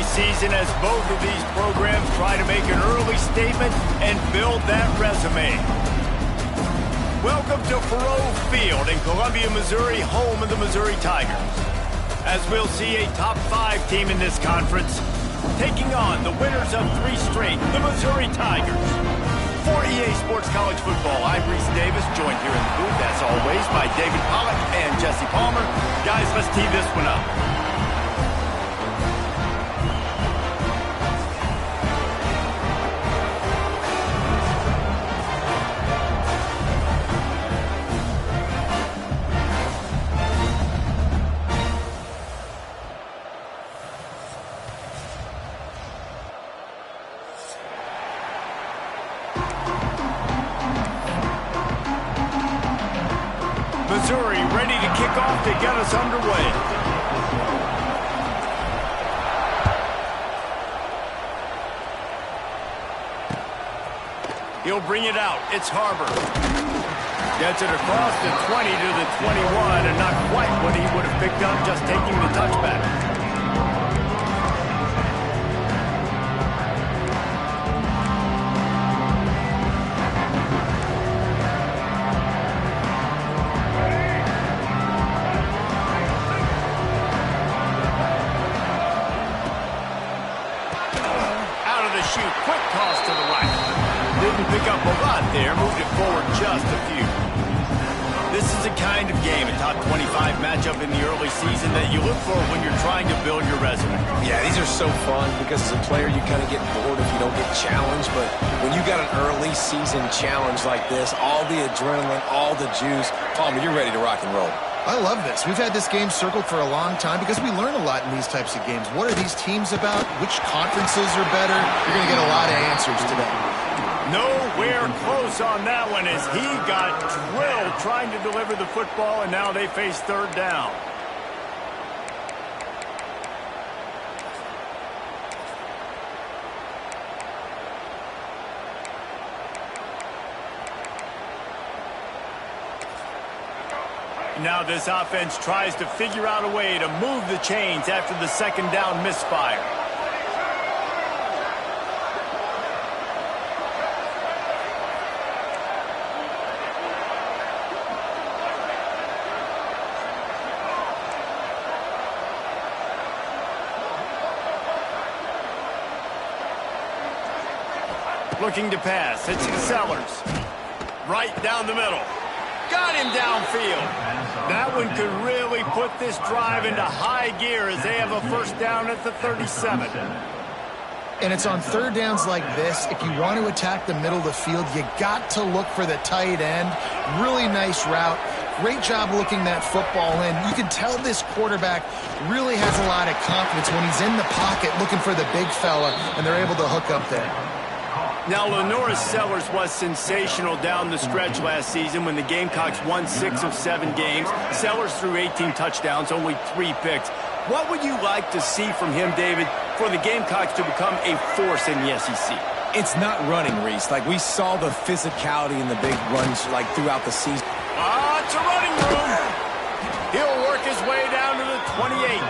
early season as both of these programs try to make an early statement and build that resume. Welcome to Faurot Field in Columbia, Missouri, home of the Missouri Tigers. As we'll see a top 5 team in this conference taking on the winners of 3 straight, the Missouri Tigers. For EA Sports College Football, I'm Reese Davis, joined here in the booth, as always, by David Pollack and Jesse Palmer. Guys, let's tee this one up. Missouri ready to kick off to get us underway. He'll bring it out. It's Harbor. Gets it across the 20 to the 21, and not quite what he would have picked up just taking the touchback. Quick toss to the right. Didn't pick up a lot there. Moved it forward just a few. This is a kind of game, a top 25 matchup in the early season that you look for when you're trying to build your resume. Yeah, these are so fun because as a player you kind of get bored if you don't get challenged. But when you got an early season challenge like this, all the adrenaline, all the juice, Palmer, you're ready to rock and roll. I love this. We've had this game circled for a long time because we learn a lot in these types of games. What are these teams about? Which conferences are better? You're going to get a lot of answers today. Nowhere close on that one as he got drilled trying to deliver the football, and now they face third down. Now this offense tries to figure out a way to move the chains after the second down misfire. Looking to pass. It's Sellers. Right down the middle. Got him downfield. That one could really put this drive into high gear as they have a first down at the 37. And it's on third downs like this. If you want to attack the middle of the field, you got to look for the tight end. Really nice route. Great job looking that football in. You can tell this quarterback really has a lot of confidence when he's in the pocket looking for the big fella, and they're able to hook up there. Now, Lenoris Sellers was sensational down the stretch last season when the Gamecocks won 6 of 7 games. Sellers threw 18 touchdowns, only 3 picks. What would you like to see from him, David, for the Gamecocks to become a force in the SEC? It's not running, Reese. Like, we saw the physicality in the big runs, like, throughout the season. It's a running room. He'll work his way down to the 28.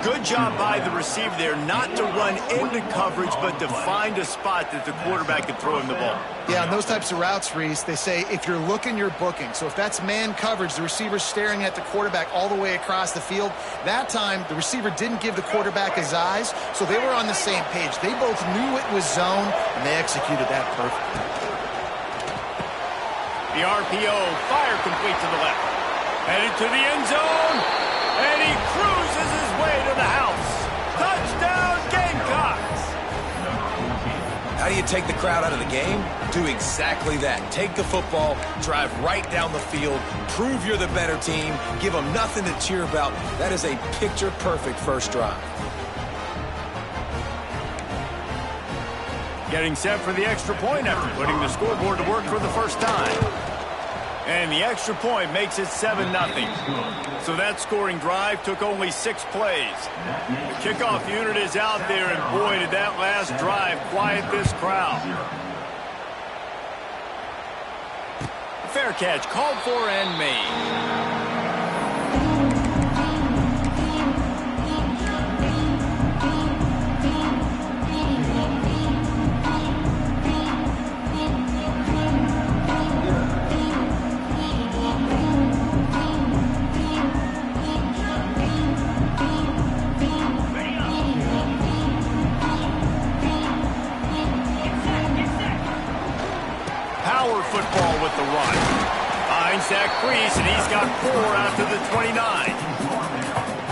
Good job by the receiver there not to run into coverage, but to find a spot that the quarterback could throw him the ball. Yeah, on those types of routes, Reese, they say if you're looking, you're booking. So if that's man coverage, the receiver's staring at the quarterback all the way across the field. That time, the receiver didn't give the quarterback his eyes, so they were on the same page. They both knew it was zone, and they executed that perfectly. The RPO, fire complete to the left. Headed to the end zone, and he cruises his way to the house. Touchdown, Gamecocks! How do you take the crowd out of the game? Do exactly that. Take the football, drive right down the field, prove you're the better team, give them nothing to cheer about. That is a picture-perfect first drive. Getting set for the extra point after putting the scoreboard to work for the first time. And the extra point makes it 7-0. So that scoring drive took only 6 plays. The kickoff unit is out there, and boy, did that last drive quiet this crowd. Fair catch called for and made. and he's got 4 after the 29.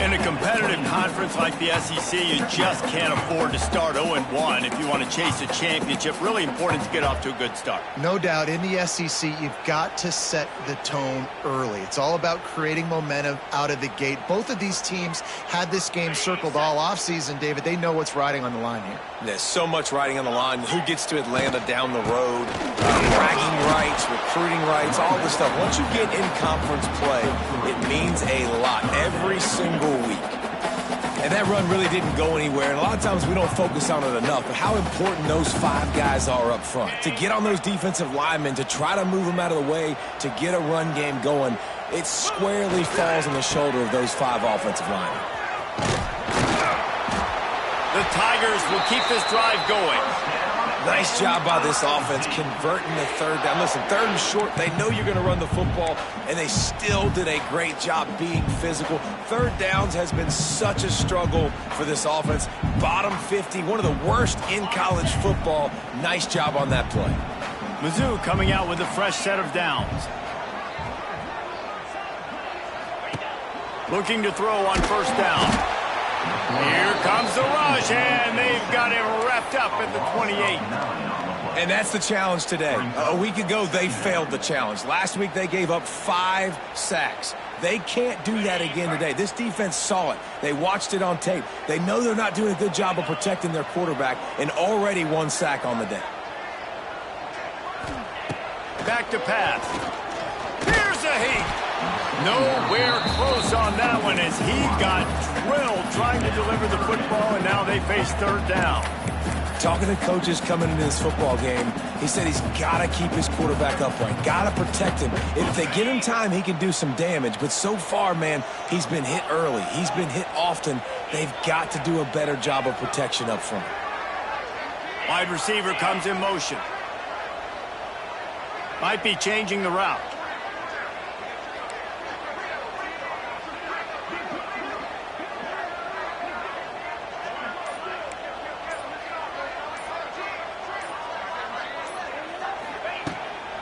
In a competitive conference like the SEC, you just can't afford to start 0-1 if you want to chase a championship. Really important to get off to a good start. No doubt, in the SEC, you've got to set the tone early. It's all about creating momentum out of the gate. Both of these teams had this game circled all offseason, David. They know what's riding on the line here. There's so much riding on the line. Who gets to Atlanta down the road? Bragging rights, recruiting rights, all this stuff. Once you get in conference play, it means a lot every single week. And that run really didn't go anywhere. And a lot of times we don't focus on it enough. But how important those 5 guys are up front. To get on those defensive linemen, to try to move them out of the way, to get a run game going, it squarely falls on the shoulder of those 5 offensive linemen. The Tigers will keep this drive going. Nice job by this offense converting the 3rd down. Listen, 3rd and short, they know you're going to run the football, and they still did a great job being physical. 3rd downs has been such a struggle for this offense. Bottom 50, one of the worst in college football. Nice job on that play. Mizzou coming out with a fresh set of downs. Looking to throw on 1st down. Here comes the rush, and they've got him wrapped up at the 28. And that's the challenge today. A week ago, they failed the challenge. Last week, they gave up 5 sacks. They can't do that again today. This defense saw it. They watched it on tape. They know they're not doing a good job of protecting their quarterback, and already 1 sack on the day. Back to pass. Here's a heat. Nowhere close on that one as he got drilled trying to deliver the football, and now they face 3rd down. Talking to coaches coming into this football game, he said he's got to keep his quarterback upright, got to protect him. If they give him time, he can do some damage. But so far, man, he's been hit early. He's been hit often. They've got to do a better job of protection up front. Wide receiver comes in motion. Might be changing the route.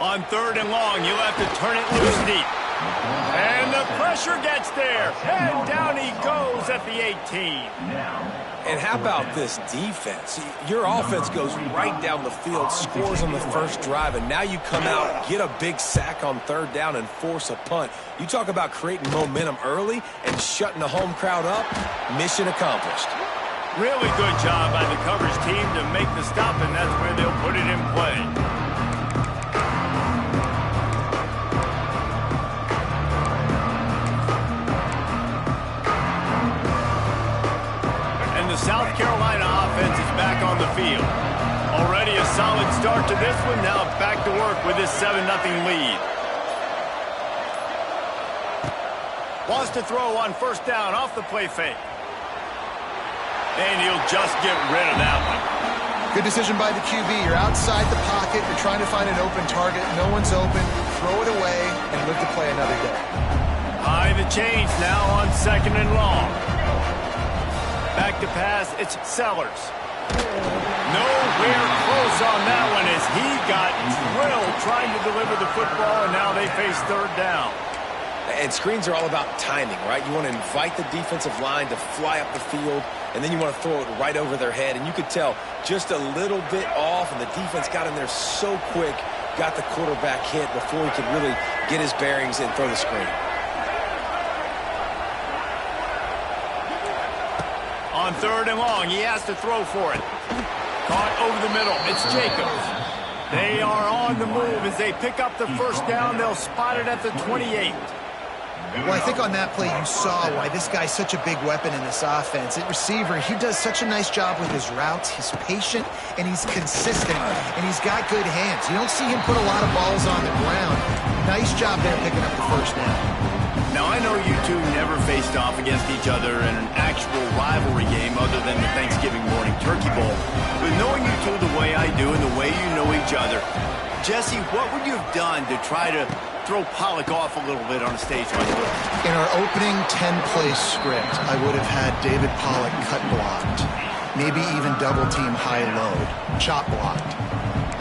On 3rd and long, you'll have to turn it loose deep. And the pressure gets there. And down he goes at the 18. And how about this defense? Your offense goes right down the field, scores on the 1st drive, and now you come out, get a big sack on 3rd down, and force a punt. You talk about creating momentum early and shutting the home crowd up. Mission accomplished. Really good job by the coverage team to make the stop, and that's where they'll put it in play. The South Carolina offense is back on the field. Already a solid start to this one. Now back to work with this 7-0 lead. Wants to throw on 1st down off the play fake. And he'll just get rid of that one. Good decision by the QB. You're outside the pocket. You're trying to find an open target. No one's open. Throw it away and live to play another day. High the chains now on 2nd and long. Back to pass, it's Sellers. Nowhere close on that one as he got drilled trying to deliver the football, and now they face 3rd down. And screens are all about timing, right? You want to invite the defensive line to fly up the field, and then you want to throw it right over their head. And you could tell just a little bit off, and the defense got in there so quick, got the quarterback hit before he could really get his bearings and throw the screen. On 3rd and long, he has to throw for it. Caught over the middle. It's Jacobs. They are on the move as they pick up the 1st down. They'll spot it at the 28. Well, I think on that play you saw why this guy's such a big weapon in this offense. At receiver, he does such a nice job with his routes. He's patient, and he's consistent, and he's got good hands. You don't see him put a lot of balls on the ground. Nice job there picking up the 1st down. Now, I know you two never faced off against each other in an actual rivalry game other than the Thanksgiving morning turkey bowl. But knowing you two the way I do and the way you know each other, Jesse, what would you have done to try to throw Pollock off a little bit on a stage like this? In our opening 10-play script, I would have had David Pollock cut blocked, maybe even double-team high-load, chop blocked.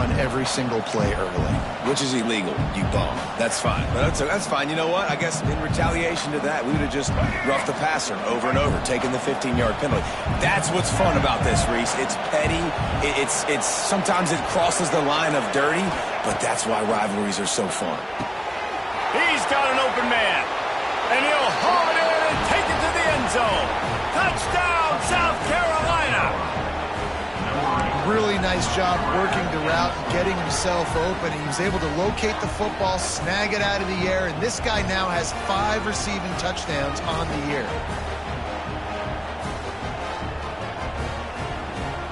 on every single play early. Which is illegal, you bum. That's fine. But that's fine. You know what? I guess in retaliation to that, we would have just roughed the passer over and over, taking the 15-yard penalty. That's what's fun about this, Reese. It's petty. It's sometimes it crosses the line of dirty, but that's why rivalries are so fun. He's got an open man, and he'll haul it in and take it to the end zone. Touchdown, South Carolina! Really nice job working the route and getting himself open. He was able to locate the football, snag it out of the air, and this guy now has 5 receiving touchdowns on the year.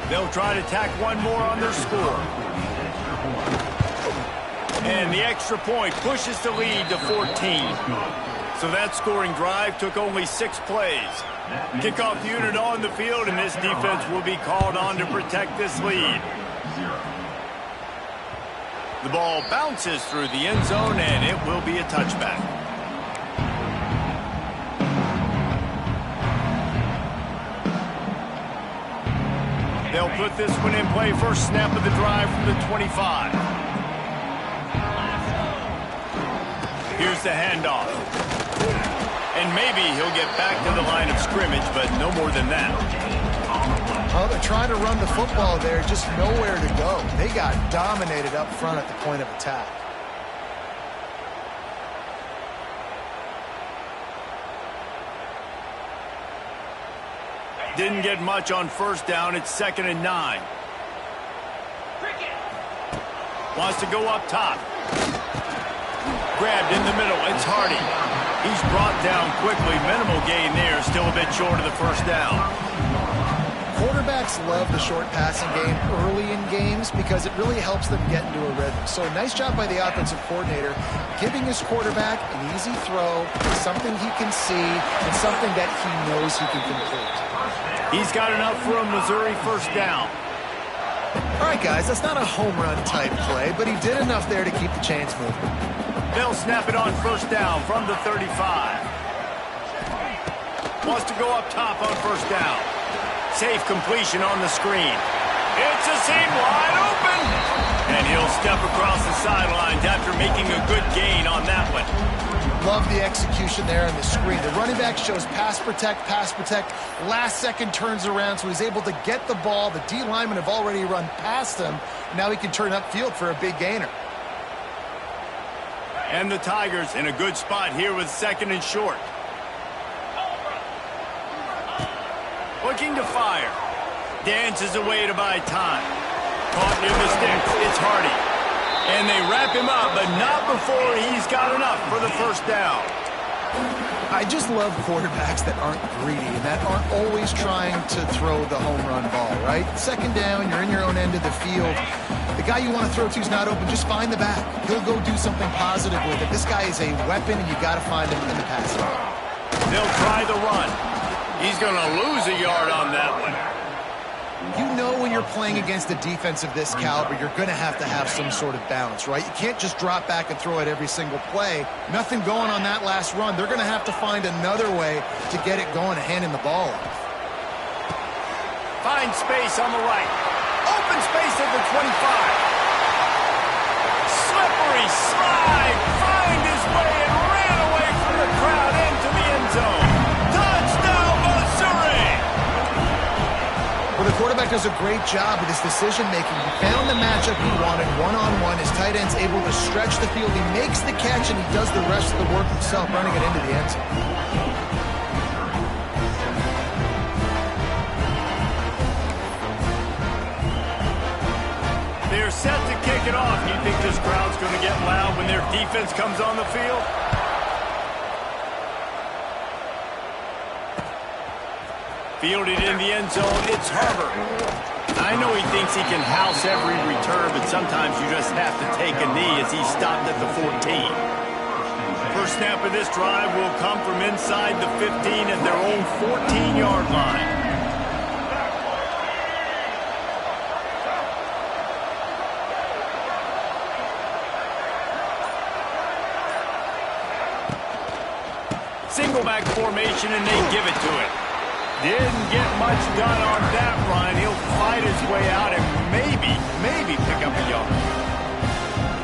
They'll try to tack one more on their score. And the extra point pushes the lead to 14. So that scoring drive took only 6 plays. Kickoff unit on the field, and this defense will be called on to protect this lead. The ball bounces through the end zone, and it will be a touchback. They'll put this one in play. First snap of the drive from the 25. Here's the handoff. And maybe he'll get back to the line of scrimmage, but no more than that. Well, they're trying to run the football there, just nowhere to go. They got dominated up front at the point of attack. Didn't get much on first down. It's 2nd and 9. Wants to go up top. Grabbed in the middle. It's Hardy. He's brought down quickly. Minimal gain there. Still a bit short of the first down. Quarterbacks love the short passing game early in games because it really helps them get into a rhythm. So nice job by the offensive coordinator giving his quarterback an easy throw, something he can see, and something that he knows he can complete. He's got enough for a Missouri first down. All right, guys, that's not a home run type play, but he did enough there to keep the chains moving. They'll snap it on first down from the 35. Wants to go up top on first down. Safe completion on the screen. It's a seam wide open. And he'll step across the sidelines after making a good gain on that one. Love the execution there on the screen. The running back shows pass protect, last second turns around, so he's able to get the ball. The D linemen have already run past him. Now he can turn upfield for a big gainer. And the Tigers in a good spot here with 2nd and short. Looking to fire. Dances away to buy time. Caught near the sticks. It's Hardy. And they wrap him up, but not before he's got enough for the first down. I just love quarterbacks that aren't greedy and that aren't always trying to throw the home run ball, right? 2nd down, you're in your own end of the field. The guy you want to throw to is not open. Just find the back. He'll go do something positive with it. This guy is a weapon, and you got to find him in the pass. They'll try the run. He's going to lose a yard on that one. You know when you're playing against a defense of this caliber, you're going to have some sort of balance, right? You can't just drop back and throw it every single play. Nothing going on that last run. They're going to have to find another way to get it going and handing the ball off. Find space on the right. Open space at the 25. Slippery slide. Find his way and ran away from the crowd into the end zone. Touchdown, Missouri! Well, the quarterback does a great job with his decision-making. He found the matchup he wanted, one-on-one. His tight end's able to stretch the field. He makes the catch, and he does the rest of the work himself, running it into the end zone. They're set to kick it off. You think this crowd's going to get loud when their defense comes on the field? Fielded in the end zone, it's Harbor. I know he thinks he can house every return, but sometimes you just have to take a knee as he stopped at the 14. First snap of this drive will come from inside the 15 at their own 14-yard line. Single back formation, and they give it to it. Didn't get much done on that run. He'll fight his way out and maybe pick up a yard.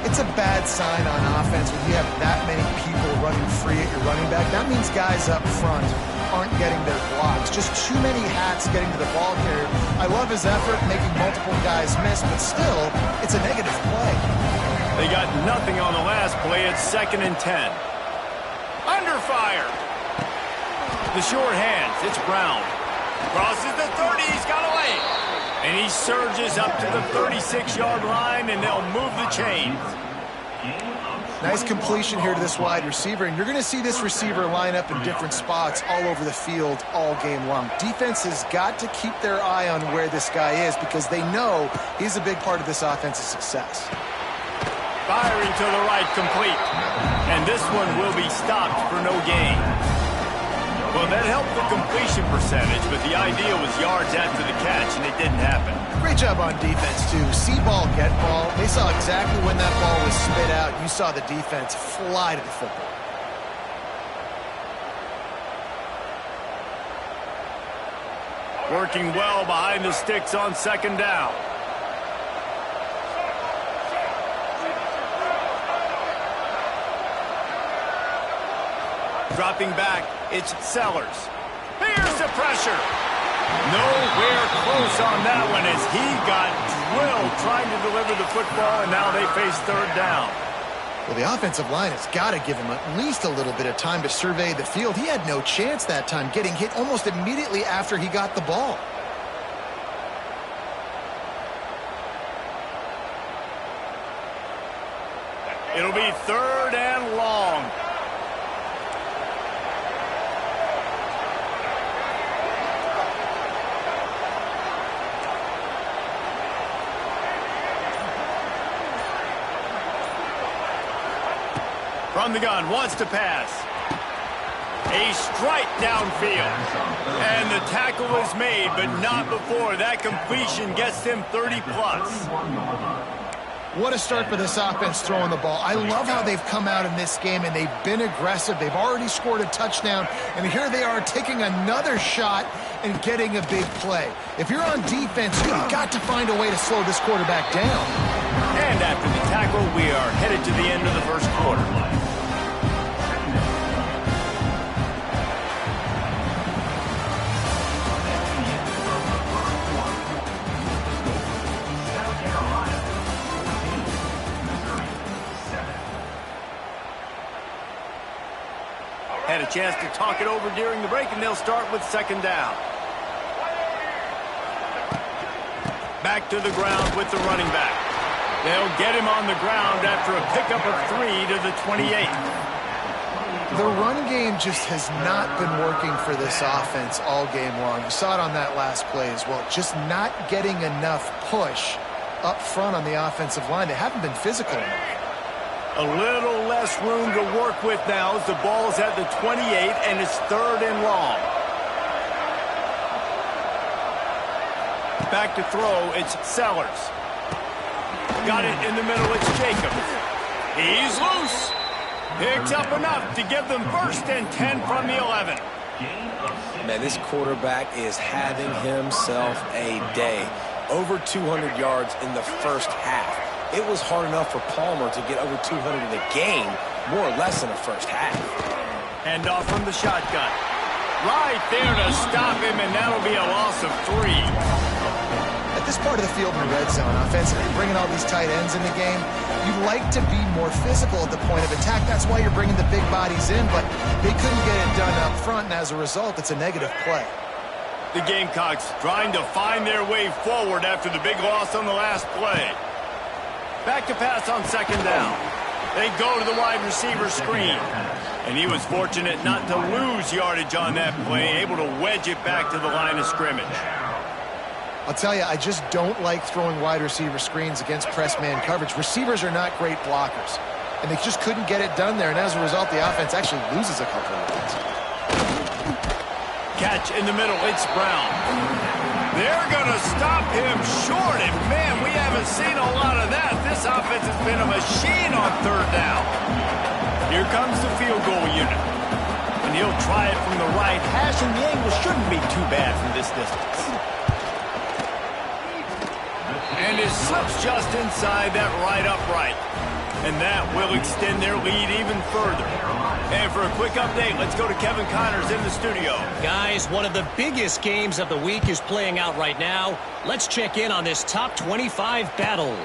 It's a bad sign on offense when you have that many people running free at your running back. That means guys up front aren't getting their blocks. Just too many hats getting to the ball carrier. I love his effort, making multiple guys miss, but still, it's a negative play. They got nothing on the last play. It's 2nd and 10. Under fire. The short hands. It's Brown. Crosses the 30. He's got away. And he surges up to the 36-yard line, and they'll move the chains. Nice completion here to this wide receiver, and you're going to see this receiver line up in different spots all over the field all game long. Defense has got to keep their eye on where this guy is because they know he's a big part of this offense's success. Firing to the right, complete. And this one will be stopped for no gain. Well, that helped the completion percentage, but the idea was yards after the catch, and it didn't happen. Great job on defense, too. See ball, get ball. They saw exactly when that ball was spit out. You saw the defense fly to the football. Working well behind the sticks on 2nd down. Dropping back, it's Sellers. Here's the pressure. Nowhere close on that one as he got drilled trying to deliver the football, and now they face 3rd down. Well, the offensive line has got to give him at least a little bit of time to survey the field. He had no chance that time, getting hit almost immediately after he got the ball. It'll be 3rd and long. From the gun, wants to pass. A strike downfield. And the tackle is made, but not before. That completion gets them 30-plus. What a start for this offense throwing the ball. I love how they've come out in this game, and they've been aggressive. They've already scored a touchdown, and here they are taking another shot and getting a big play. If you're on defense, you've got to find a way to slow this quarterback down. And after the tackle, we are headed to the end of the first quarter. Had a chance to talk it over during the break, and they'll start with 2nd down. Back to the ground with the running back. They'll get him on the ground after a pickup of 3 to the 28. The run game just has not been working for this offense all game long. You saw it on that last play as well. Just not getting enough push up front on the offensive line. They haven't been physical enough. A little less room to work with now as the ball's at the 28, and it's 3rd and long. Back to throw, it's Sellers. Got it in the middle, it's Jacobs. He's loose. Picks up enough to give them 1st and 10 from the 11. Man, this quarterback is having himself a day. Over 200 yards in the first half. It was hard enough for Palmer to get over 200 in the game, more or less in the first half. Handoff from the shotgun. Right there to stop him, and that'll be a loss of 3. At this part of the field in the red zone, offensively, bringing all these tight ends in the game, you'd like to be more physical at the point of attack. That's why you're bringing the big bodies in, but they couldn't get it done up front, and as a result, it's a negative play. The Gamecocks trying to find their way forward after the big loss on the last play. Back to pass on 2nd down. They go to the wide receiver screen. And he was fortunate not to lose yardage on that play, able to wedge it back to the line of scrimmage. I'll tell you, I just don't like throwing wide receiver screens against press man coverage. Receivers are not great blockers. And they just couldn't get it done there. And as a result, the offense actually loses a couple of points. Catch in the middle, it's Brown. They're going to stop him short, and man, we haven't seen a lot of that. This offense has been a machine on 3rd down. Here comes the field goal unit. And he'll try it from the right hash, and the angle shouldn't be too bad from this distance. And his slip's just inside that right upright. And that will extend their lead even further. And for a quick update, let's go to Kevin Connors in the studio. Guys, one of the biggest games of the week is playing out right now. Let's check in on this top 25 battle.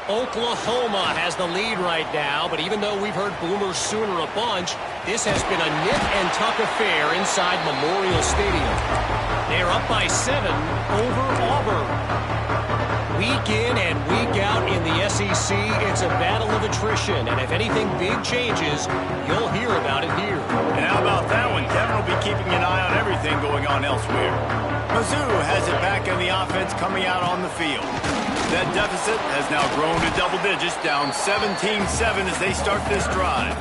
Oklahoma has the lead right now, but even though we've heard Boomer Sooner a bunch, this has been a nip and tuck affair inside Memorial Stadium. They're up by 7 over Auburn. Week in and week out in the SEC, it's a battle of attrition, and if anything big changes, you'll hear about it here. And how about that one? Kevin will be keeping an eye on everything going on elsewhere. Mizzou has it back in the offense coming out on the field. That deficit has now grown to double digits, down 17-7 as they start this drive.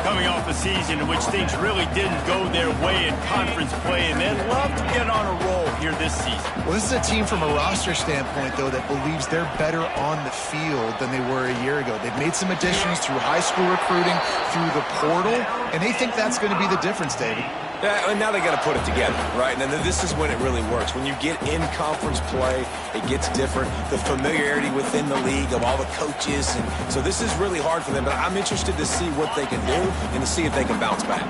Coming off a season in which things really didn't go their way in conference play, and they'd love to get on a roll here this season. Well, this is a team from a roster standpoint, though, that believes they're better on the field than they were a year ago. They've made some additions through high school recruiting, through the portal, and they think that's going to be the difference, David. Yeah, and now they got to put it together, right? And then this is when it really works. When you get in conference play, it gets different. The familiarity within the league of all the coaches. And so this is really hard for them. But I'm interested to see what they can do and to see if they can bounce back.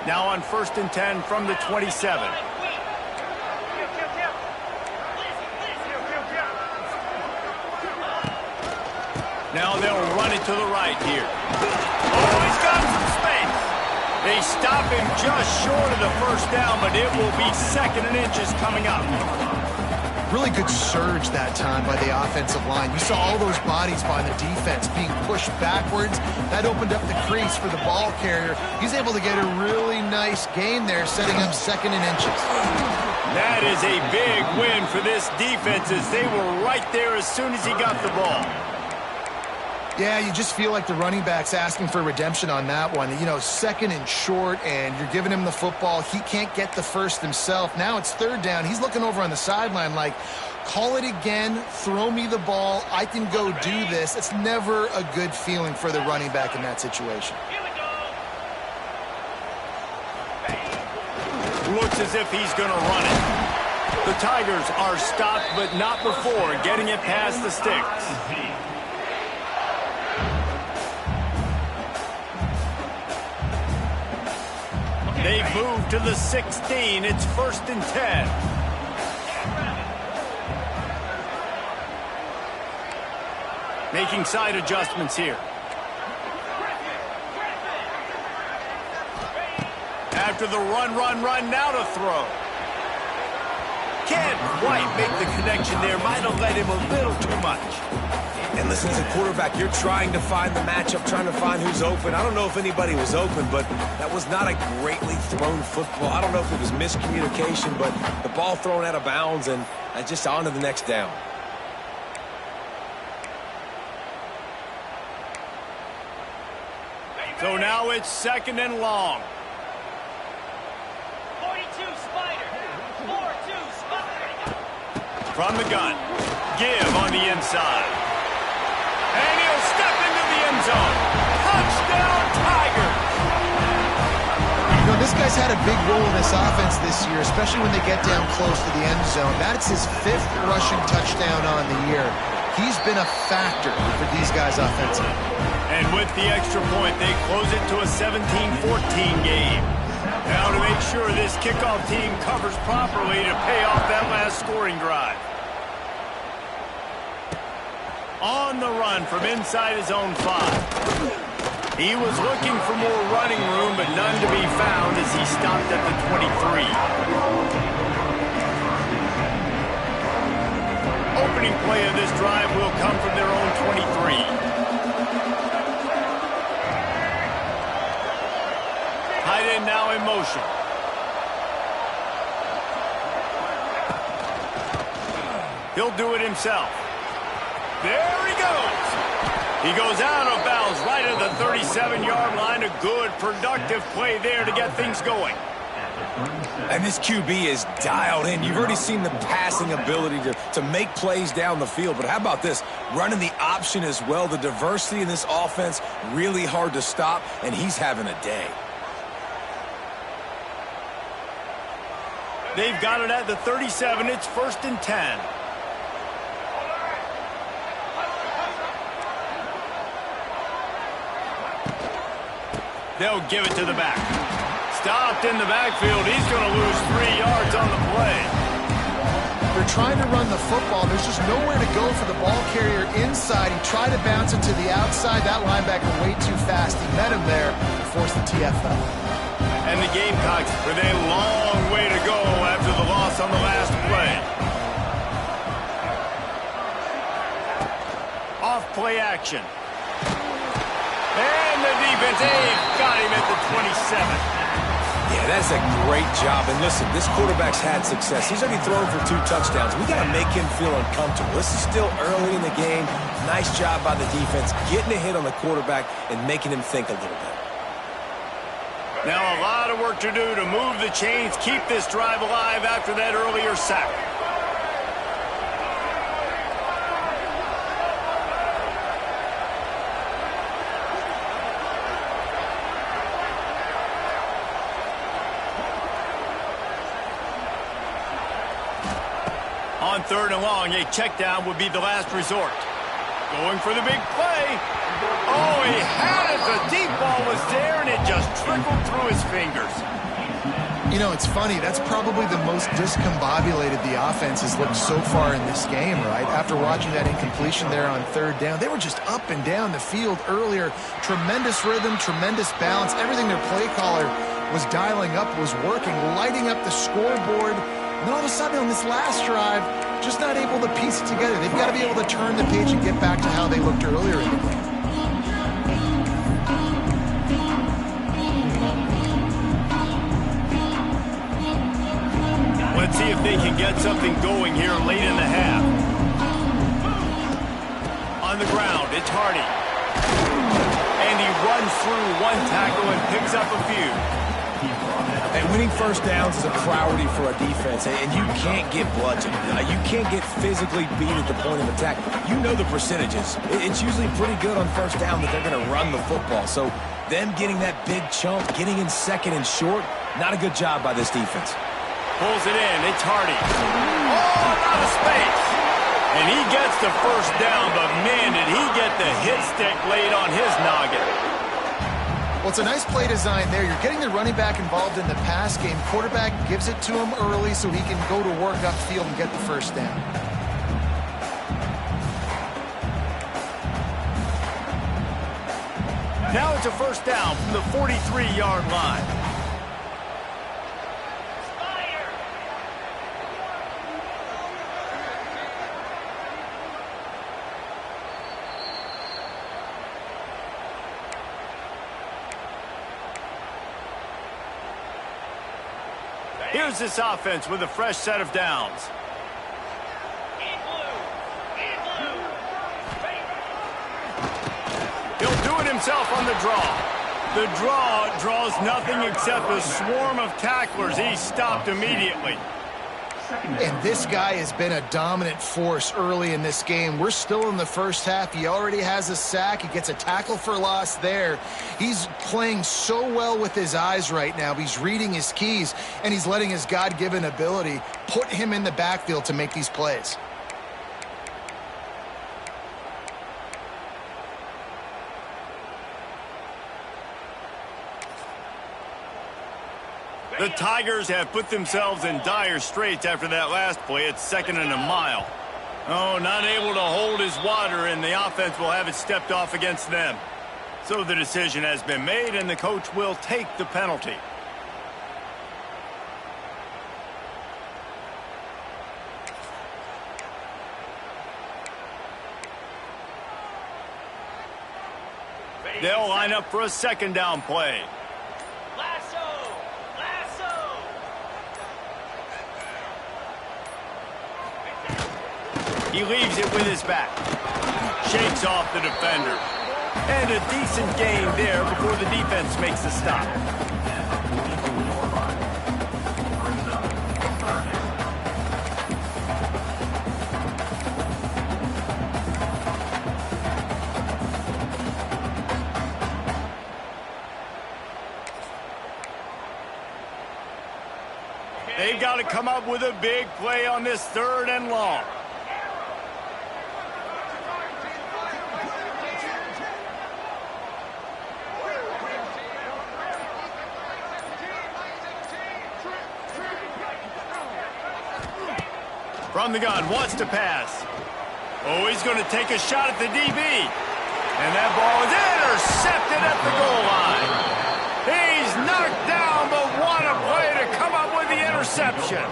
Now on 1st and 10 from the 27. Now they'll run it to the right here. Oh, he's got some space. They stop him just short of the first down, but it will be 2nd and inches coming up. Really good surge that time by the offensive line. You saw all those bodies by the defense being pushed backwards. That opened up the crease for the ball carrier. He's able to get a really nice gain there, setting up 2nd and inches. That is a big win for this defense as they were right there as soon as he got the ball. Yeah, you just feel like the running back's asking for redemption on that one. You know, 2nd and short, and you're giving him the football. He can't get the first himself. Now it's 3rd down. He's looking over on the sideline like, call it again, throw me the ball, I can go do this. It's never a good feeling for the running back in that situation. Looks as if he's going to run it. The Tigers are stopped, but not before getting it past the sticks. They've moved to the 16. It's 1st and 10. Making side adjustments here. After the run, now to throw. Can't quite make the connection there. Might have led him a little too much. And listen, as a quarterback, you're trying to find the matchup, trying to find who's open. I don't know if anybody was open, but that was not a greatly thrown football. I don't know if it was miscommunication, but the ball thrown out of bounds and just on to the next down. So now it's 2nd and long. 42 Spider. 4-2 Spider. From the gun. Give on the inside. And he'll step into the end zone. Touchdown, Tigers! You know, this guy's had a big role in this offense this year, especially when they get down close to the end zone. That's his 5th rushing touchdown on the year. He's been a factor for these guys offensively. And with the extra point, they close it to a 17-14 game. Now to make sure this kickoff team covers properly to pay off that last scoring drive. On the run from inside his own 5. He was looking for more running room, but none to be found as he stopped at the 23. Opening play of this drive will come from their own 23. Tight end now in motion. He'll do it himself. There he goes. He goes out of bounds right at the 37-yard line. A good, productive play there to get things going. And this QB is dialed in. You've already seen the passing ability to make plays down the field. But how about this? Running the option as well. The diversity in this offense, really hard to stop, and he's having a day. They've got it at the 37. It's 1st and 10. They'll give it to the back. Stopped in the backfield. He's going to lose 3 yards on the play. They're trying to run the football. There's just nowhere to go for the ball carrier inside. He tried to bounce it to the outside. That linebacker way too fast. He met him there and forced the TFL. And the Gamecocks with a long way to go after the loss on the last play. Off play action. And the defense, they've got him at the 27. Yeah, that's a great job. And listen, this quarterback's had success. He's already thrown for 2 touchdowns. We got to make him feel uncomfortable. This is still early in the game. Nice job by the defense, getting a hit on the quarterback and making him think a little bit. Now a lot of work to do to move the chains, keep this drive alive after that earlier sack. On 3rd and long, a check down would be the last resort. Going for the big play. Oh, he had it. The deep ball was there, and it just trickled through his fingers. You know, it's funny. That's probably the most discombobulated the offense has looked so far in this game, right? After watching that incompletion there on 3rd down, they were just up and down the field earlier. Tremendous rhythm, tremendous balance. Everything their play caller was dialing up was working, lighting up the scoreboard. And all of a sudden on this last drive, just not able to piece it together. They've got to be able to turn the page and get back to how they looked earlier in the game. Let's see if they can get something going here late in the half. On the ground, it's Hardy. And he runs through 1 tackle and picks up a few. And winning first downs is a priority for a defense, and you can't get bludgeoned. You can't get physically beat at the point of attack. You know the percentages. It's usually pretty good on first down that they're going to run the football. So them getting that big chunk, getting in 2nd and short, not a good job by this defense. Pulls it in. It's Hardy. Oh, out of space. And he gets the first down, but man, did he get the hit stick laid on his noggin. Well, it's a nice play design there. You're getting the running back involved in the pass game. Quarterback gives it to him early so he can go to work upfield and get the first down. Now it's a first down from the 43-yard line. Here's this offense with a fresh set of downs. He'll do it himself on the draw. The draw draws nothing except a swarm of tacklers. He's stopped immediately. And this guy has been a dominant force early in this game. We're still in the first half. He already has a sack. He gets a tackle for loss there. He's playing so well with his eyes right now. He's reading his keys, and he's letting his God-given ability put him in the backfield to make these plays. The Tigers have put themselves in dire straits after that last play. It's 2nd and a mile. Oh, not able to hold his water, and the offense will have it stepped off against them. So the decision has been made, and the coach will take the penalty. They'll line up for a 2nd down play. He leaves it with his back. Shakes off the defender. And a decent gain there before the defense makes the stop. They've got got to come up with a big play on this 3rd and long. From the gun, wants to pass. Oh, he's going to take a shot at the DB. And that ball is intercepted at the goal line. He's knocked down, but what a play to come up with the interception.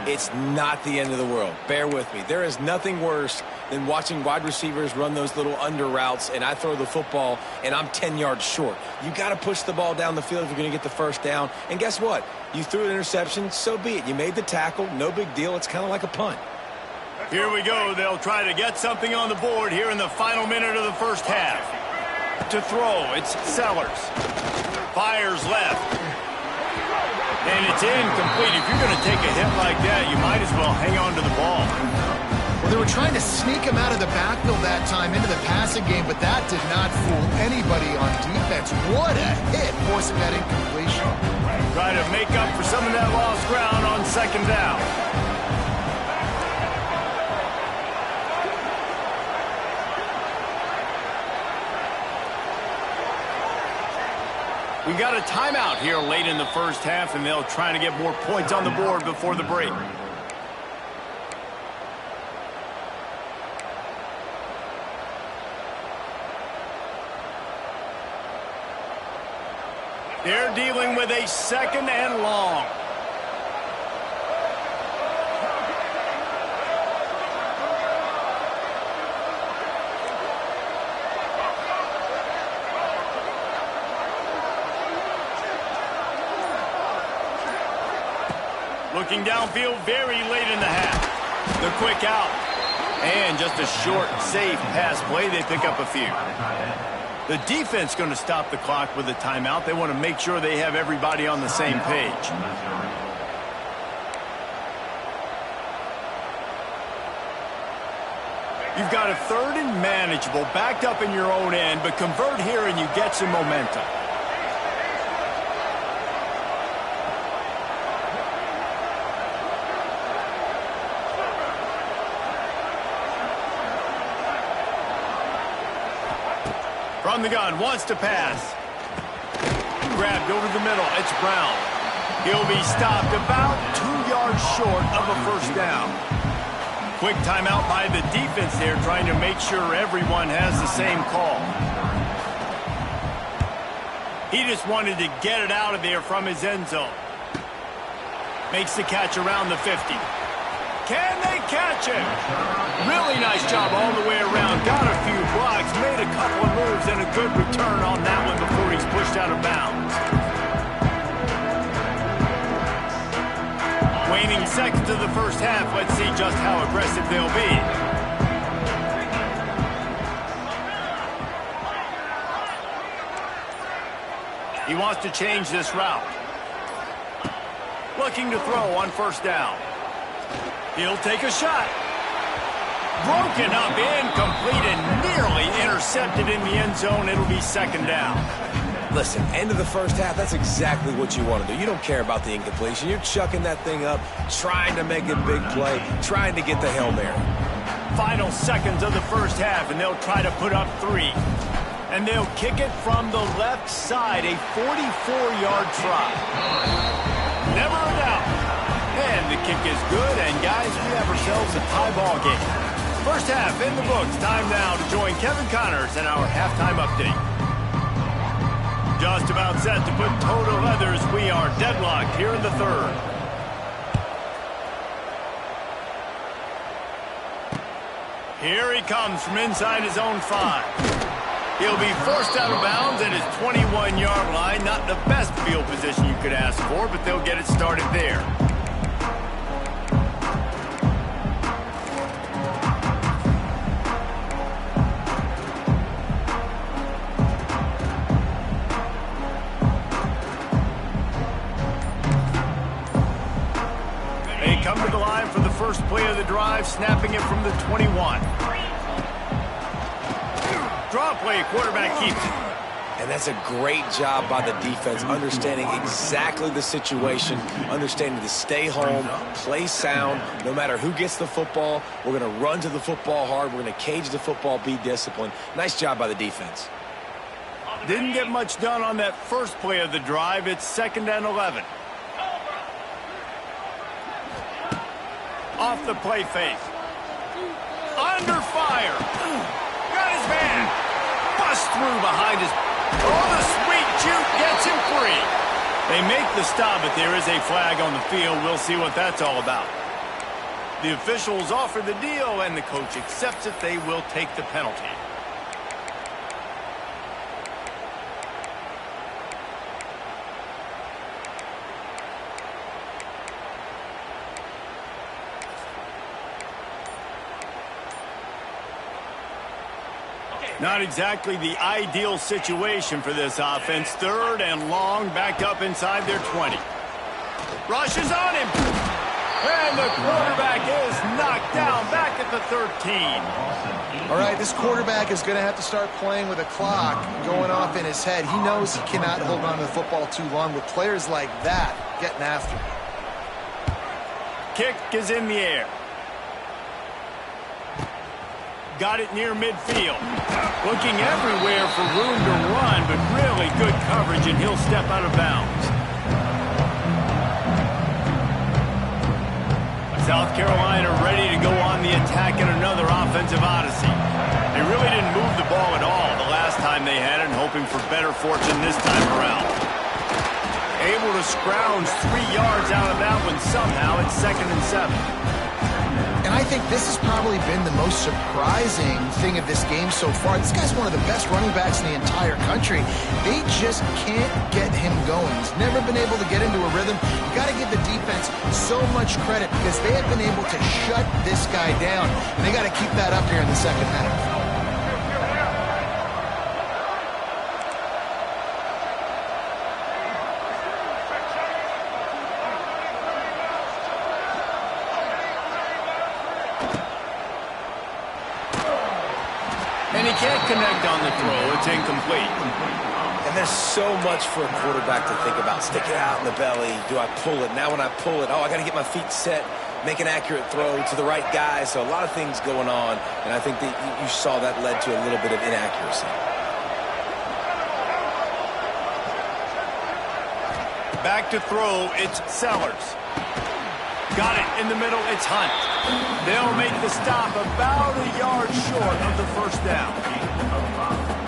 It's not the end of the world. Bear with me. There is nothing worse than watching wide receivers run those little under routes, and I throw the football, and I'm 10 yards short. You got to push the ball down the field if you're going to get the first down. And guess what? You threw an interception, so be it. You made the tackle, no big deal. It's kind of like a punt. Here we go. They'll try to get something on the board here in the final minute of the first half. To throw, it's Sellers. Fires left. And it's incomplete. If you're going to take a hit like that, you might as well hang on to the ball. Well, they were trying to sneak him out of the backfield that time into the passing game, but that did not fool anybody on defense. What a hit, forcing that incompletion. Try to make up for some of that lost ground on 2nd down. We got a timeout here late in the first half, and they'll try to get more points on the board before the break. They're dealing with a 2nd and long. Looking downfield very late in the half. The quick out. And just a short, safe pass play. They pick up a few. The defense going to stop the clock with a timeout. They want to make sure they have everybody on the same page. You've got a 3rd and manageable, backed up in your own end, but convert here and you get some momentum. From the gun, wants to pass. Grabbed over the middle, it's Brown. He'll be stopped about 2 yards short of a first down. Quick timeout by the defense there, trying to make sure everyone has the same call. He just wanted to get it out of there from his end zone. Makes the catch around the 50. Can they catch him? Really nice job all the way around. Got a few blocks, made a couple of moves, and a good return on that one before he's pushed out of bounds. Waning seconds of the first half. Let's see just how aggressive they'll be. He wants to change this route. Looking to throw on 1st down. He'll take a shot. Broken up, incomplete, and nearly intercepted in the end zone. It'll be 2nd down. Listen, end of the first half, that's exactly what you want to do. You don't care about the incompletion. You're chucking that thing up, trying to make a big play, trying to get the Hail Mary. Final seconds of the first half, and they'll try to put up 3. And they'll kick it from the left side, a 44-yard try. Never a doubt. And the kick is good, and guys, we have ourselves a tie ball game. First half in the books. Time now to join Kevin Connors in our halftime update. Just about set to put total leathers. We are deadlocked here in the 3rd. Here he comes from inside his own 5. He'll be forced out of bounds at his 21-yard line. Not the best field position you could ask for, but they'll get it started there. They come to the line for the first play of the drive, snapping it from the 21. Draw play, quarterback keeps it. And that's a great job by the defense, understanding exactly the situation, understanding to stay home, play sound. No matter who gets the football, we're going to run to the football hard. We're going to cage the football, be disciplined. Nice job by the defense. Didn't get much done on that first play of the drive. It's 2nd and 11. Off the play fake. Under fire. Got his man. Bust through behind his... Oh, the sweet juke gets him free. They make the stop, but there is a flag on the field. We'll see what that's all about. The officials offer the deal, and the coach accepts it. They will take the penalty. Not exactly the ideal situation for this offense. 3rd and long, backed up inside their 20. Rushes on him. And the quarterback is knocked down back at the 13. All right, this quarterback is going to have to start playing with a clock going off in his head. He knows he cannot hold on to the football too long with players like that getting after him. Kick is in the air. Got it near midfield. Looking everywhere for room to run, but really good coverage, and he'll step out of bounds. South Carolina ready to go on the attack in another offensive odyssey. They really didn't move the ball at all the last time they had it, and hoping for better fortune this time around. Able to scrounge 3 yards out of that one somehow. It's 2nd and 7. And I think this has probably been the most surprising thing of this game so far. This guy's one of the best running backs in the entire country. They just can't get him going. He's never been able to get into a rhythm. You got to give the defense so much credit because they have been able to shut this guy down. And they got to keep that up here in the second half. And he can't connect on the throw. It's incomplete. And there's so much for a quarterback to think about. Stick it out in the belly. Do I pull it? Now when I pull it, I got to get my feet set, make an accurate throw to the right guy. So a lot of things going on, and I think that you saw that led to a little bit of inaccuracy. Back to throw, it's Sellers. Got it in the middle, it's Hunt. They'll make the stop about a yard short of the first down.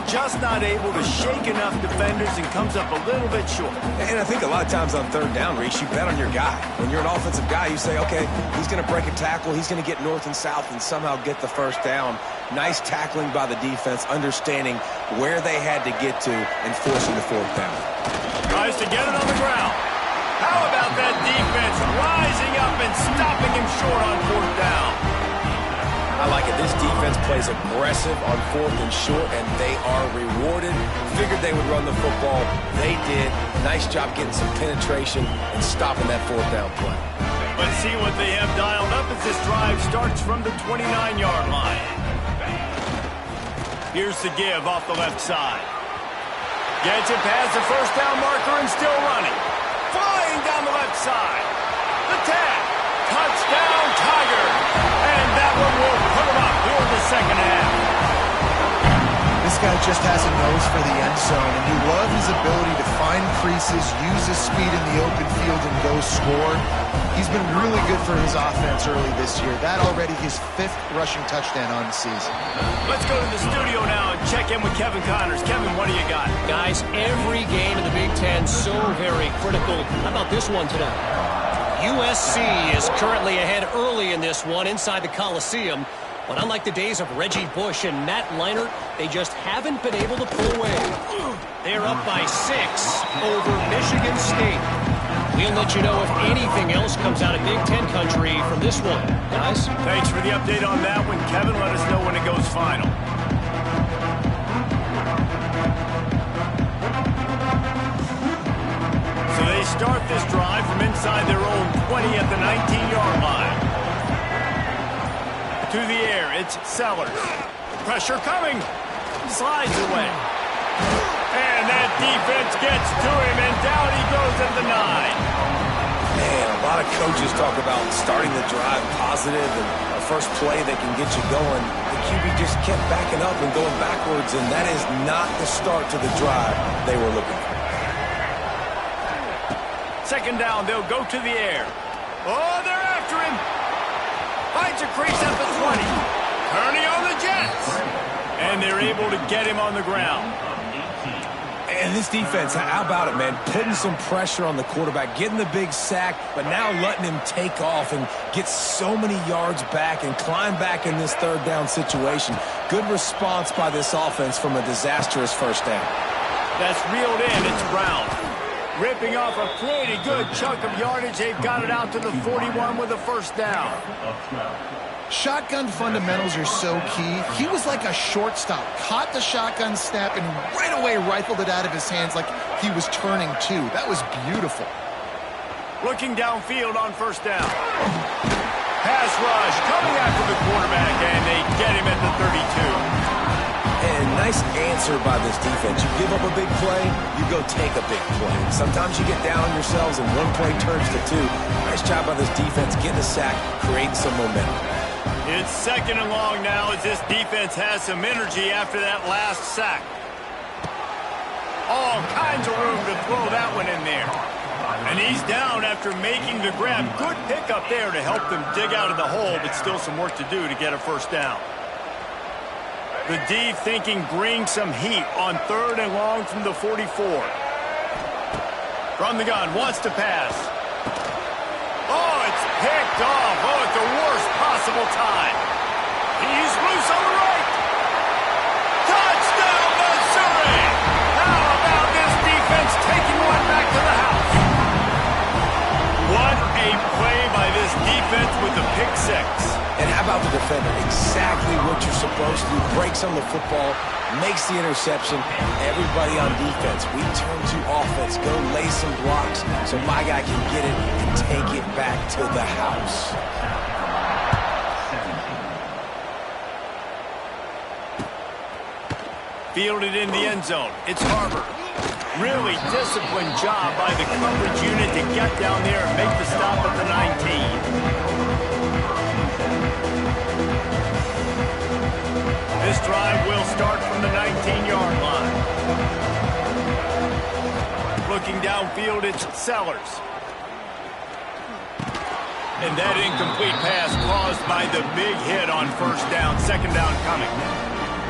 Just not able to shake enough defenders and comes up a little bit short. And I think a lot of times on 3rd down, Reese, you bet on your guy. When you're an offensive guy, you say, okay, he's going to break a tackle, he's going to get north and south and somehow get the first down. Nice tackling by the defense, understanding where they had to get to and forcing the 4th down. Tries to get it on the ground. How about that defense rising up and stopping him short on 4th down? I like it. This defense plays aggressive on 4th and short, and they are rewarded. Figured they would run the football. They did. Nice job getting some penetration and stopping that 4th down play. Let's see what they have dialed up as this drive starts from the 29-yard line. Here's the give off the left side. Gets it past the first down marker and still running. Flying down the left side. The tag. Touchdown, Tiger. And that one will put him up here in the second half. This guy just has a nose for the end zone, and you love his ability to find creases, use his speed in the open field, and go score. He's been really good for his offense early this year. That already his 5th rushing touchdown on the season. Let's go to the studio now and check in with Kevin Connors. Kevin, what do you got? Guys, every game in the Big Ten so very critical. How about this one today? USC is currently ahead early in this one inside the Coliseum. But unlike the days of Reggie Bush and Matt Leinart, they just haven't been able to pull away. They're up by 6 over Michigan State. We'll let you know if anything else comes out of Big Ten country from this one. Guys? Thanks for the update on that one, Kevin. Let us know when it goes final. So they start this drive from inside their own 20 at the 19-yard line. To the air, it's Sellers. Pressure coming. Slides away. And that defense gets to him, and down he goes at the 9. Man, a lot of coaches talk about starting the drive positive and a first play that can get you going. The QB just kept backing up and going backwards, and that is not the start to the drive they were looking for. Second down, they'll go to the air. Oh, they're after him. Finds a crease at the 20. Turning on the Jets. And they're able to get him on the ground. And this defense, how about it, man? Putting some pressure on the quarterback, getting the big sack, but now letting him take off and get so many yards back and climb back in this third down situation. Good response by this offense from a disastrous first down. That's reeled in. It's Brown. Ripping off a pretty good chunk of yardage. They've got it out to the 41 with a first down. Shotgun fundamentals are so key. He was like a shortstop. Caught the shotgun snap and right away rifled it out of his hands like he was turning two. That was beautiful. Looking downfield on first down. Pass rush coming after the quarterback, and they get him at the 32. And nice answer by this defense. You give up a big play, you go take a big play. Sometimes you get down on yourselves and one play turns to two. Nice job by this defense getting a sack, creating some momentum. It's second and long now as this defense has some energy after that last sack. All kinds of room to throw that one in there. And he's down after making the grab. Good pickup there to help them dig out of the hole, but still some work to do to get a first down. The D thinking bring some heat on third and long from the 44. From the gun, wants to pass. Oh, it's picked off. Oh, at the worst possible time. He's loose on the right. Touchdown, Missouri! How about this defense taking one back to the house? What a play by this defense with the pick six. And how about the defender? Exactly what you're supposed to do. Breaks on the football, makes the interception. Everybody on defense, we turn to offense. Go lay some blocks so my guy can get it and take it back to the house. Fielded in the end zone. It's Harbor. Really disciplined job by the coverage unit to get down there and make the stop at the 19. This drive will start from the 19-yard line. Looking downfield, it's Sellers. And that incomplete pass caused by the big hit on first down. Second down coming.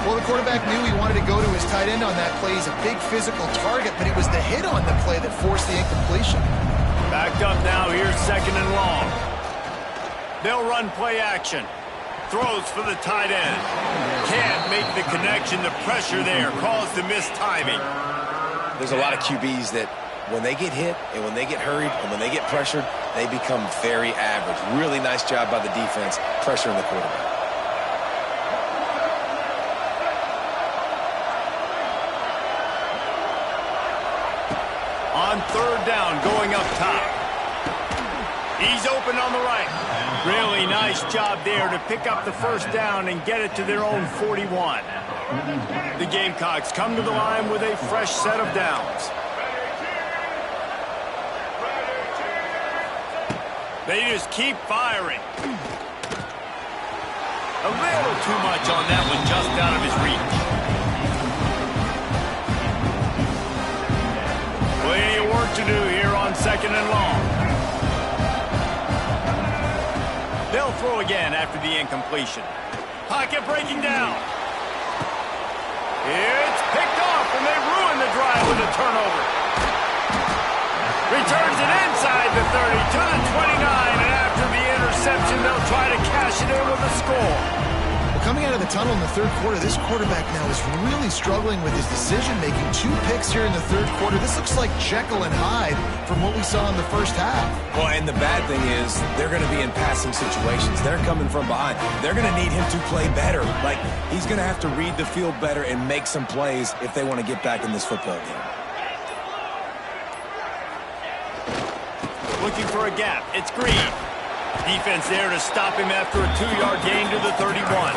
Well, the quarterback knew he wanted to go to his tight end on that play. He's a big physical target, but it was the hit on the play that forced the incompletion. Backed up now. Here's second and long. They'll run play action. Throws for the tight end. Can't make the connection. The pressure there caused the missed timing. There's a lot of QBs that when they get hit and when they get hurried and when they get pressured, they become very average. Really nice job by the defense pressuring the quarterback. On third down, going up top. He's open on the right. Really nice job there to pick up the first down and get it to their own 41. The Gamecocks come to the line with a fresh set of downs. They just keep firing. A little too much on that one, just out of his reach. Plenty of work to do here on second and long. They'll throw again after the incompletion. Pocket breaking down. It's picked off, and they ruin the drive with a turnover. Returns it inside the 30 to the 29, and after the interception, they'll try to cash it in with a score. Well, coming out of the tunnel in the third quarter, this quarterback now is really struggling with his decision-making. 2 picks here in the third quarter. This looks like Jekyll and Hyde from what we saw in the first half. Well, and the bad thing is they're going to be in passing situations. They're coming from behind. They're going to need him to play better. Like, he's going to have to read the field better and make some plays if they want to get back in this football game. Looking for a gap. It's Green. Defense there to stop him after a 2-yard gain to the 31.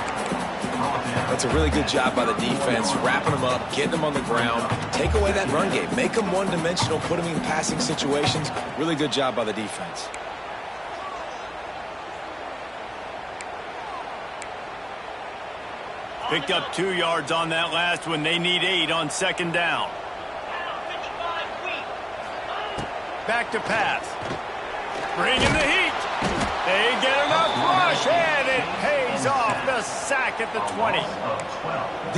That's a really good job by the defense, wrapping them up, getting them on the ground. Take away that run game. Make them one-dimensional, put them in passing situations. Really good job by the defense. Picked up 2 yards on that last one. They need 8 on second down. Back to pass. Bringing the heat. They get enough rush, and it pays off. The sack at the 20.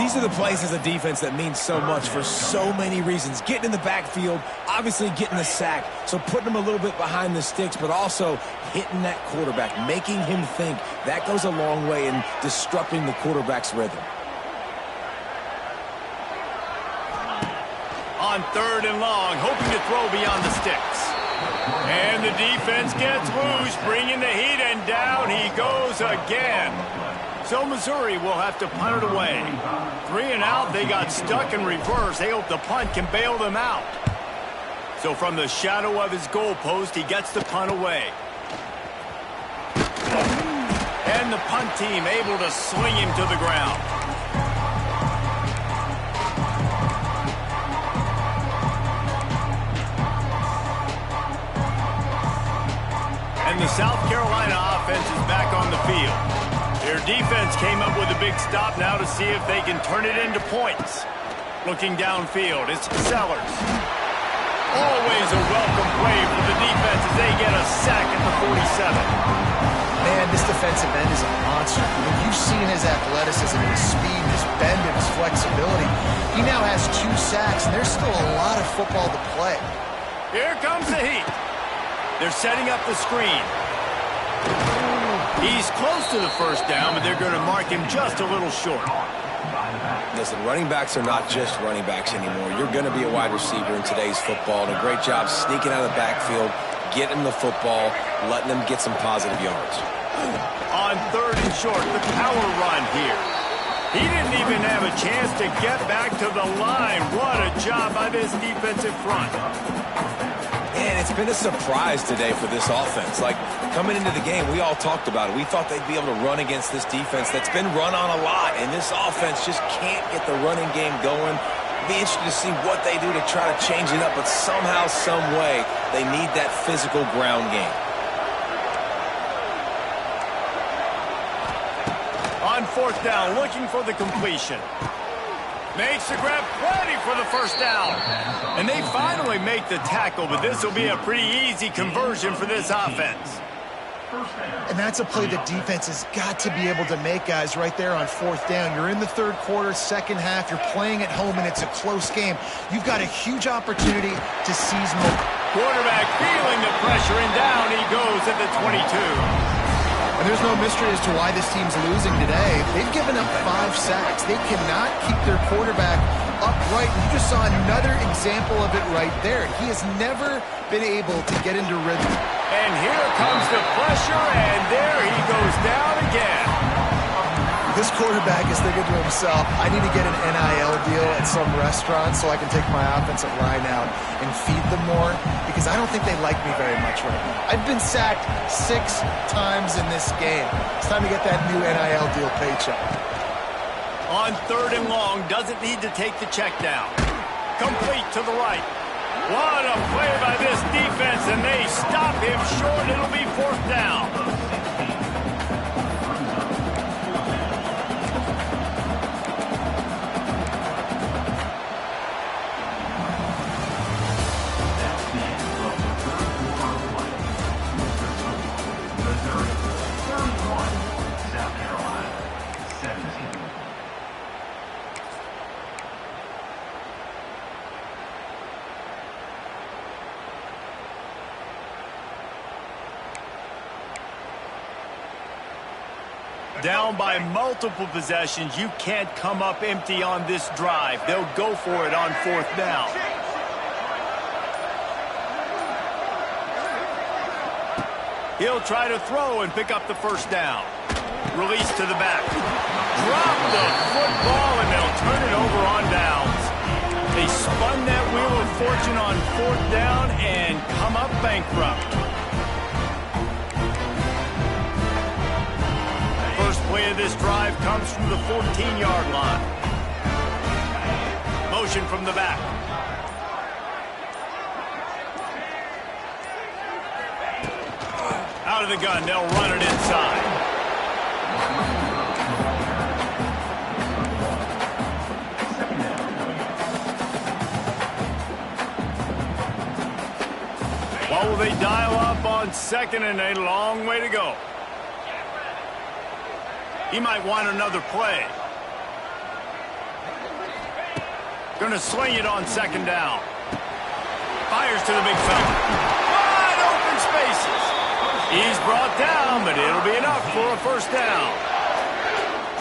These are the plays as a defense that mean so much for so many reasons. Getting in the backfield, obviously getting the sack, so putting them a little bit behind the sticks, but also hitting that quarterback, making him think. That goes a long way in disrupting the quarterback's rhythm. On 3rd and long, hoping to throw beyond the sticks. And the defense gets loose, bringing the heat, and down he goes again. So Missouri will have to punt it away. 3 and out, they got stuck in reverse. They hope the punt can bail them out. So from the shadow of his goalpost, he gets the punt away. And the punt team able to swing him to the ground. And the South Carolina offense is back on the field. Their defense came up with a big stop now to see if they can turn it into points. Looking downfield, it's Sellers. Always a welcome play for the defense as they get a sack at the 47. Man, this defensive end is a monster. I mean, you've seen his athleticism, his speed, his bend, and his flexibility. He now has 2 sacks, and there's still a lot of football to play. Here comes the heat. They're setting up the screen. He's close to the first down, but they're going to mark him just a little short. Listen, running backs are not just running backs anymore. You're going to be a wide receiver in today's football, and a great job sneaking out of the backfield, getting the football, letting them get some positive yards. On 3rd and short, the power run here. He didn't even have a chance to get back to the line. What a job by this defensive front. Man, it's been a surprise today for this offense. Like, coming into the game, we all talked about it. We thought they'd be able to run against this defense that's been run on a lot, and this offense just can't get the running game going. Be interested to see what they do to try to change it up, but somehow, some way, they need that physical ground game. On 4th down, looking for the completion. Makes the grab, plenty for the first down. And they finally make the tackle, but this will be a pretty easy conversion for this offense. And that's a play the defense has got to be able to make, guys, right there on 4th down. You're in the 3rd quarter, second half. You're playing at home, and it's a close game. You've got a huge opportunity to seize more. Quarterback feeling the pressure, and down he goes at the 22. And there's no mystery as to why this team's losing today. They've given up 5 sacks. They cannot keep their quarterback upright. You just saw another example of it right there. He has never been able to get into rhythm. And here comes the pressure, and there he goes down again. This quarterback is thinking to himself, I need to get an NIL deal at some restaurant so I can take my offensive line out and feed them more, because I don't think they like me very much right now. I've been sacked 6 times in this game. It's time to get that new NIL deal paycheck. On 3rd and long, doesn't need to take the check down. Complete to the right. What a play by this defense, and they stop him short. It'll be 4th down. Down by multiple possessions. You can't come up empty on this drive. They'll go for it on 4th down. He'll try to throw and pick up the first down. Release to the back. Drop the football, and they'll turn it over on downs. They spun that wheel of fortune on 4th down and come up bankrupt. First play of play of this drive comes from the 14-yard line. Motion from the back. Out of the gun, they'll run it inside. What will they dial up on second and a long way to go? He might want another play. Going to swing it on second down. Fires to the big fella. Wide open spaces. He's brought down, but it'll be enough for a first down.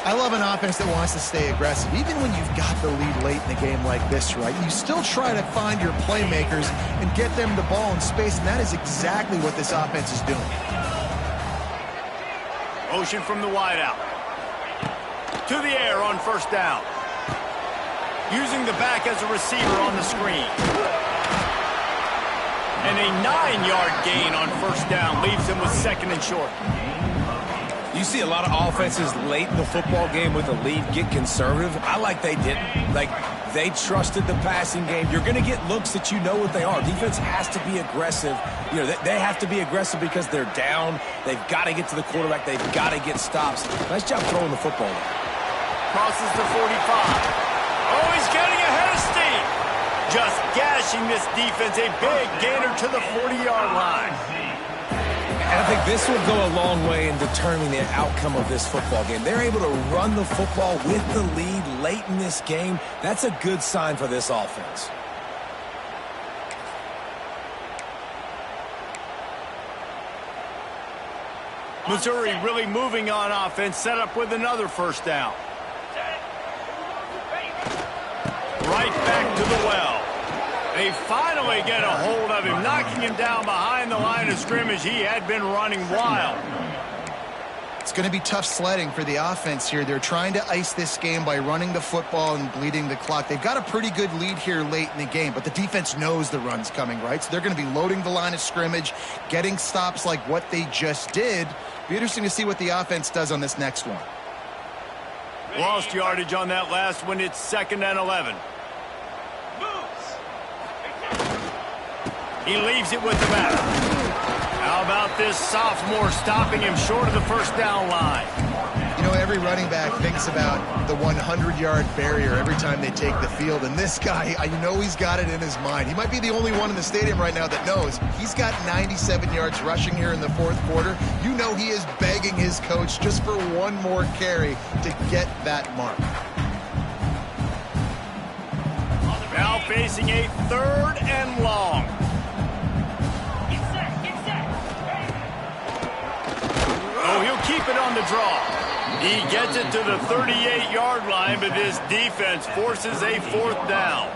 I love an offense that wants to stay aggressive. Even when you've got the lead late in the game like this, right, you still try to find your playmakers and get them the ball in space, and that is exactly what this offense is doing. Motion from the wideout. To the air on first down. Using the back as a receiver on the screen. And a 9-yard gain on first down leaves him with second and short. You see a lot of offenses late in the football game with a lead get conservative. I like they didn't. Like, they trusted the passing game. You're going to get looks that you know what they are. Defense has to be aggressive. You know, they have to be aggressive because they're down. They've got to get to the quarterback. They've got to get stops. Nice job throwing the football. Crosses the 45. Oh, he's getting ahead of steam. Just gashing this defense. A big gainer to the 40-yard line. And I think this will go a long way in determining the outcome of this football game. They're able to run the football with the lead late in this game. That's a good sign for this offense. Missouri really moving on offense, set up with another first down. Right back to the well. They finally get a hold of him, knocking him down behind the line of scrimmage. He had been running wild. It's going to be tough sledding for the offense here. They're trying to ice this game by running the football and bleeding the clock. They've got a pretty good lead here late in the game, but the defense knows the run's coming, right? So they're going to be loading the line of scrimmage, getting stops like what they just did. Be interesting to see what the offense does on this next one. Lost yardage on that last one. It's 2nd and 11. He leaves it with the back. How about this sophomore stopping him short of the first down line? You know, every running back thinks about the 100-yard barrier every time they take the field. And this guy, I know he's got it in his mind. He might be the only one in the stadium right now that knows he's got 97 yards rushing here in the fourth quarter. You know he is begging his coach just for one more carry to get that mark. Now facing a 3rd and long. Oh, he'll keep it on the draw. He gets it to the 38-yard line, but this defense forces a 4th down.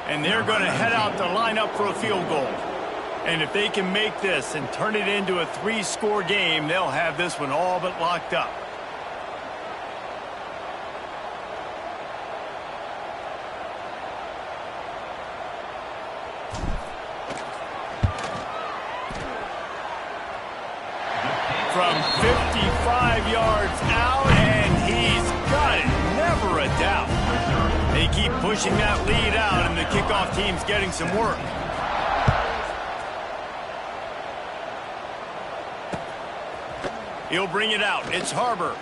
And they're going to head out to line up for a field goal. And if they can make this and turn it into a 3-score game, they'll have this one all but locked up. From 55 yards out, and he's got it. Never a doubt. They keep pushing that lead out, and the kickoff team's getting some work. He'll bring it out. It's Harbor.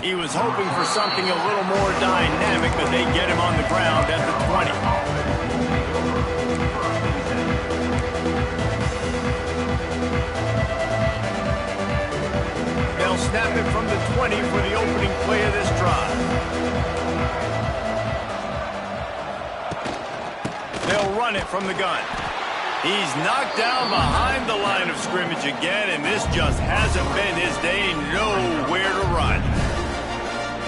He was hoping for something a little more dynamic, but they get him on the ground at the 20. Snap it from the 20 for the opening play of this drive. They'll run it from the gun. He's knocked down behind the line of scrimmage again, and this just hasn't been his day. Nowhere to run.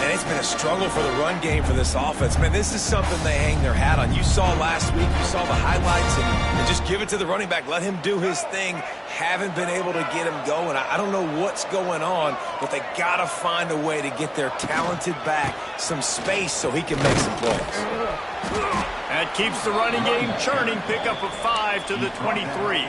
And it's been a struggle for the run game for this offense. Man, this is something they hang their hat on. You saw last week, you saw the highlights, and just give it to the running back. Let him do his thing. Haven't been able to get him going. I don't know what's going on, but they got to find a way to get their talented back some space so he can make some plays. That keeps the running game churning. Pickup of 5 to the 23.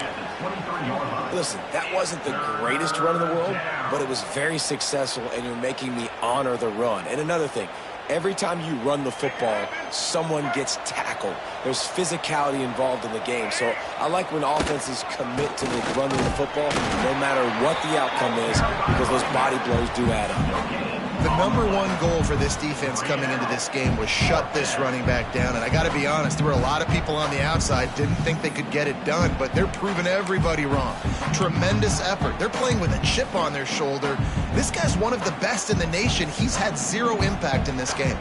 Listen, that wasn't the greatest run in the world, but it was very successful, and you're making me honor the run. And another thing, every time you run the football, someone gets tackled. There's physicality involved in the game. So I like when offenses commit to the running the football, no matter what the outcome is, because those body blows do add up. The #1 goal for this defense coming into this game was shut this running back down. And I got to be honest, there were a lot of people on the outside didn't think they could get it done, but they're proving everybody wrong. Tremendous effort. They're playing with a chip on their shoulder. This guy's one of the best in the nation. He's had zero impact in this game.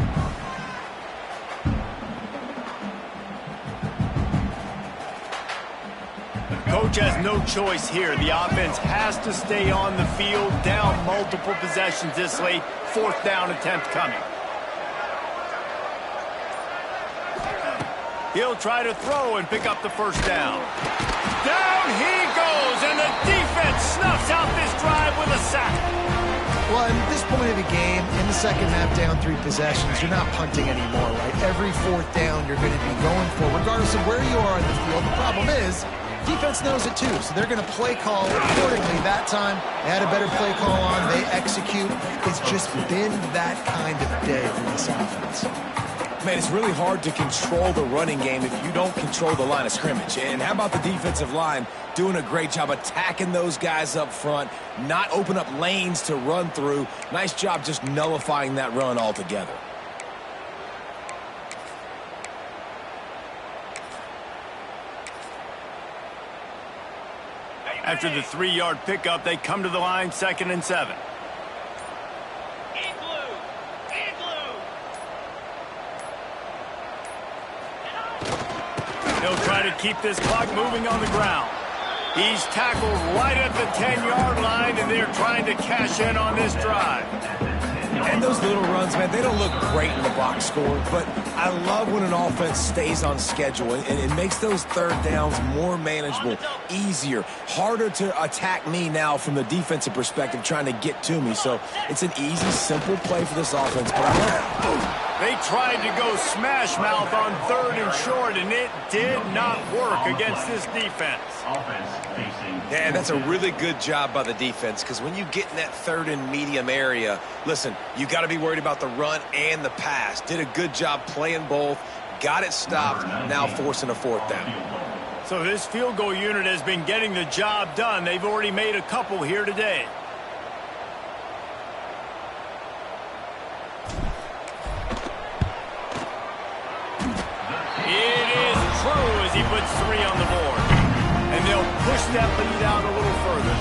Coach has no choice here. The offense has to stay on the field, down multiple possessions this late. 4th down attempt coming. He'll try to throw and pick up the 1st down. Down he goes, and the defense snuffs out this drive with a sack. Well, at this point of the game, in the second half, down 3 possessions, you're not punting anymore, right? Every 4th down you're going to be going for, regardless of where you are on the field. The problem is, defense knows it too, so they're going to play call accordingly. That time, they had a better play call on. They execute. It's just been that kind of day for this offense. Man, it's really hard to control the running game if you don't control the line of scrimmage. And how about the defensive line doing a great job attacking those guys up front, not open up lanes to run through. Nice job just nullifying that run altogether. After the 3-yard pickup, they come to the line, 2nd and 7. They'll try to keep this clock moving on the ground. He's tackled right at the 10-yard line, and they're trying to cash in on this drive. And those little runs, man, they don't look great in the box score, but I love when an offense stays on schedule, and it makes those 3rd downs more manageable, easier, harder to attack me now from the defensive perspective trying to get to me. So it's an easy, simple play for this offense, but I love it. They tried to go smash mouth on 3rd and short, and it did not work against this defense. Yeah, that's a really good job by the defense, because when you get in that 3rd and medium area, listen, you got to be worried about the run and the pass. Did a good job playing both, got it stopped, now forcing a 4th down. So this field goal unit has been getting the job done. They've already made a couple here today. It is true as he puts 3 on the board. And they'll push that lead out a little further.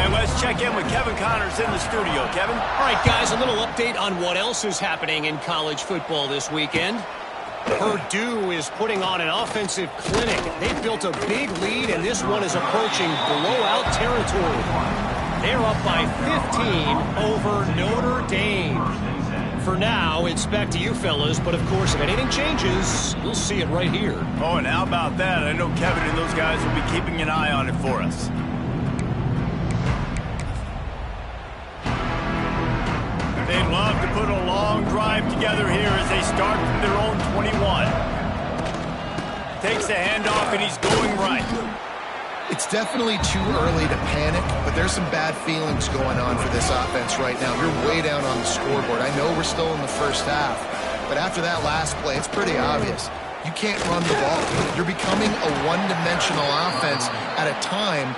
And let's check in with Kevin Connors in the studio. Kevin? All right, guys, a little update on what else is happening in college football this weekend. Purdue is putting on an offensive clinic. They've built a big lead, and this one is approaching blowout territory. They're up by 15 over Notre Dame. For now, it's back to you fellas, but of course, if anything changes, you'll see it right here. Oh, and how about that? I know Kevin and those guys will be keeping an eye on it for us. They'd love to put a long drive together here as they start from their own 21. Takes the handoff, and he's going right. It's definitely too early to panic, but there's some bad feelings going on for this offense right now. You're way down on the scoreboard. I know we're still in the first half, but after that last play, it's pretty obvious. You can't run the ball. You're becoming a one-dimensional offense at a time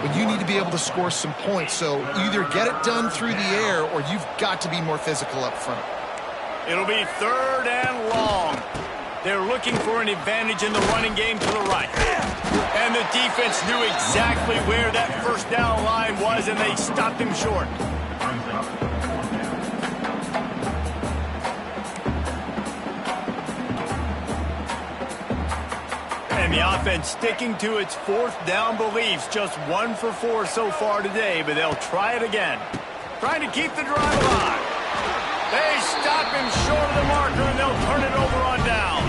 when you need to be able to score some points. So either get it done through the air or you've got to be more physical up front. It'll be 3rd and long. They're looking for an advantage in the running game to the right. And the defense knew exactly where that 1st down line was, and they stopped him short. And the offense sticking to its 4th down beliefs. Just 1 for 4 so far today, but they'll try it again. Trying to keep the drive alive. They stop him short of the marker, and they'll turn it over on downs.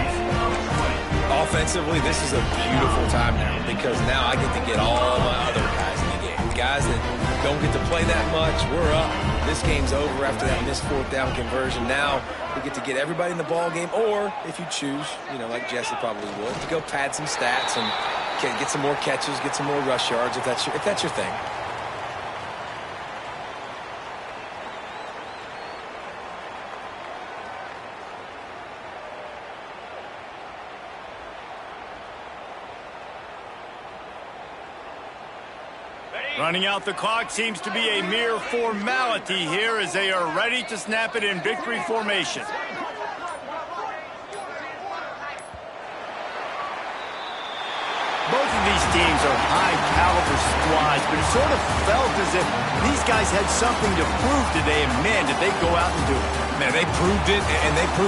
Offensively, this is a beautiful time now, because now I get to get all my other guys in the game. guys that don't get to play that much, we're up. This game's over after that missed fourth down conversion. Now we get to get everybody in the ball game, or if you choose, like Jesse probably would, to go pad some stats and get some more catches, get some more rush yards if that's your thing. Running out the clock seems to be a mere formality here as they are ready to snap it in victory formation. Both of these teams are high-caliber squads, but it sort of felt as if these guys had something to prove today, and man, did they go out and do it. Man, they proved it, and they proved